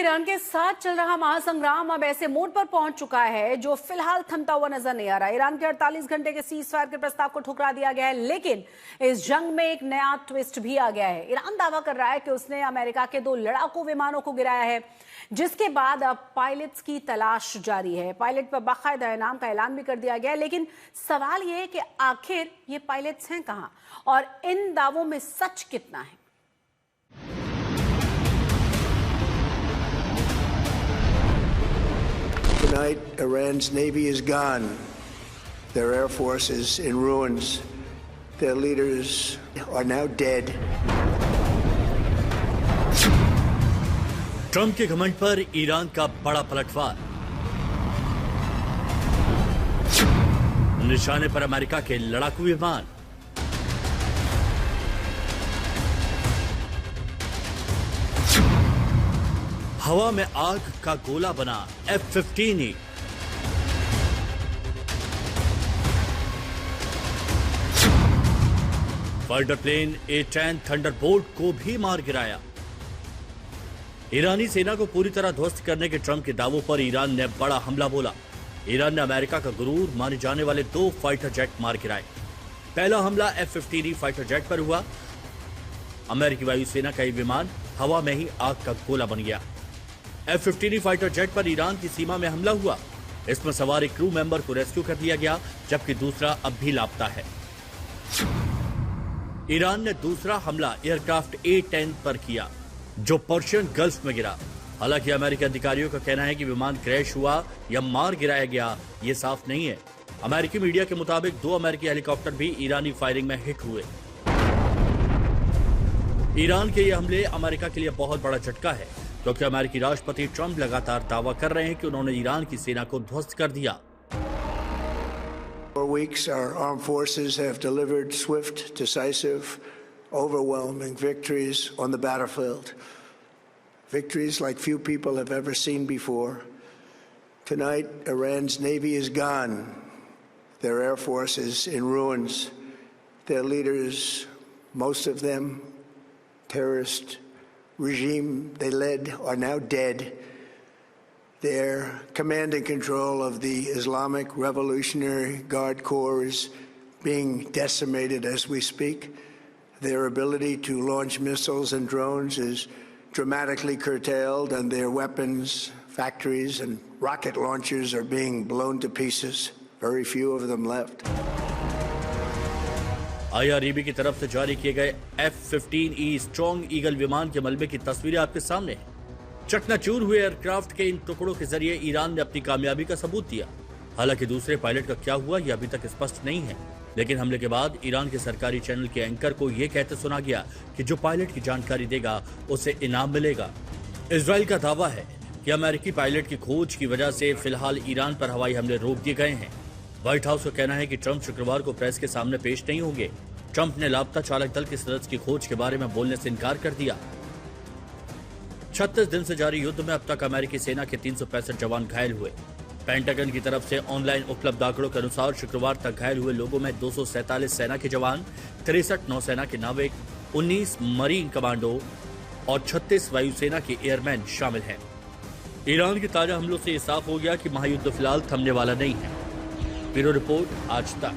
Iran के साथ चल रहा महासंग्राम अब ऐसे मोड पर पहुंच चुका है जो फिलहाल थमता हुआ नजर नहीं आ रहा। ईरान के 48 घंटे के सीज फायर के प्रस्ताव को ठुकरा दिया गया है, लेकिन इस जंग में एक नया ट्विस्ट भी आ गया है। ईरान दावा कर रहा है कि उसने अमेरिका के 2 लड़ाकू विमानों को गिराया है, जिसके बाद अब पायलट्स की तलाश जारी है। पायलट पर बाकायदा इनाम का ऐलान भी कर दिया गया है, लेकिन सवाल यह है कि आखिर ये पायलट्स हैं कहां और इन दावों में सच कितना है। Tonight, Iran's navy is gone. Their air force is in ruins. Their leaders are now dead. Trump के घमंड पर ईरान का बड़ा पलटवार। निशाने पर अमेरिका के लड़ाकू विमान। हवा में आग का गोला बना F-15E। Fighter plane A-10 Thunderbolt को भी मार गिराया। ईरानी सेना को पूरी तरह ध्वस्त करने के ट्रंप के दावों पर ईरान ने बड़ा हमला बोला। ईरान ने अमेरिका का गुरूर माने जाने वाले 2 फाइटर जेट मार गिराए। पहला हमला F-15E फाइटर जेट पर हुआ। अमेरिकी वायुसेना का ये विमान हवा में ही आग का गोला बन गया। F-15E फाइटर जेट पर ईरान की सीमा में हमला हुआ। इसमें सवार एक क्रू मेंबर को रेस्क्यू कर लिया गया, जबकि दूसरा अब भी लापता है। ईरान ने दूसरा हमला एयरक्राफ्ट A-10 पर किया, जो पर्शियन गल्फ में गिरा। हालांकि अमेरिकी अधिकारियों का कहना है कि विमान क्रैश हुआ या मार गिराया गया, ये साफ नहीं है। अमेरिकी मीडिया के मुताबिक 2 अमेरिकी हेलीकॉप्टर भी ईरानी फायरिंग में हिट हुए। ईरान के ये हमले अमेरिका के लिए बहुत बड़ा झटका है, क्योंकि अमेरिकी राष्ट्रपति ट्रंप लगातार दावा कर रहे हैं कि उन्होंने ईरान की सेना को ध्वस्त कर दिया। For weeks, our armed forces have delivered swift, decisive, overwhelming victories on the battlefield. Victories like few people have ever seen before. Tonight, Iran's navy is gone. Their air force is in ruins. Their leaders, most of them terrorist regime they led, are now dead. Their command and control of the Islamic Revolutionary Guard Corps is being decimated as we speak. Their ability to launch missiles and drones is dramatically curtailed, and their weapons, factories, and rocket launchers are being blown to pieces. Very few of them left. IREB की तरफ से जारी किए गए F-15E strong eagle विमान के मलबे की तस्वीरें आपके सामने हैं। चकनाचूर हुए एयरक्राफ्ट के इन टुकड़ों के जरिए ईरान ने अपनी कामयाबी का सबूत दिया। हालांकि दूसरे पायलट का क्या हुआ यह अभी तक स्पष्ट नहीं है, लेकिन हमले के बाद ईरान के सरकारी चैनल के एंकर को यह कहते सुना गया कि जो पायलट की जानकारी देगा उसे इनाम मिलेगा। इजराइल का दावा है कि अमेरिकी पायलट की खोज की वजह से फिलहाल ईरान पर हवाई हमले रोक दिए गए हैं। व्हाइट हाउस का कहना है कि ट्रंप शुक्रवार को प्रेस के सामने पेश नहीं होंगे। ट्रंप ने लापता चालक दल के सदस्य की खोज के बारे में बोलने से इनकार कर दिया। 36 दिन से जारी युद्ध में अब तक अमेरिकी सेना के 365 जवान घायल हुए। पेंटागन की तरफ से ऑनलाइन उपलब्ध आंकड़ों के अनुसार शुक्रवार तक घायल हुए लोगों में 247 सेना के जवान, 63 नौसेना के नाविक, 19 मरीन कमांडो और 36 वायुसेना के एयरमैन शामिल हैं। ईरान के ताजा हमलों से यह साफ हो गया कि महायुद्ध फिलहाल थमने वाला नहीं है। ब्यूरो रिपोर्ट, आज तक।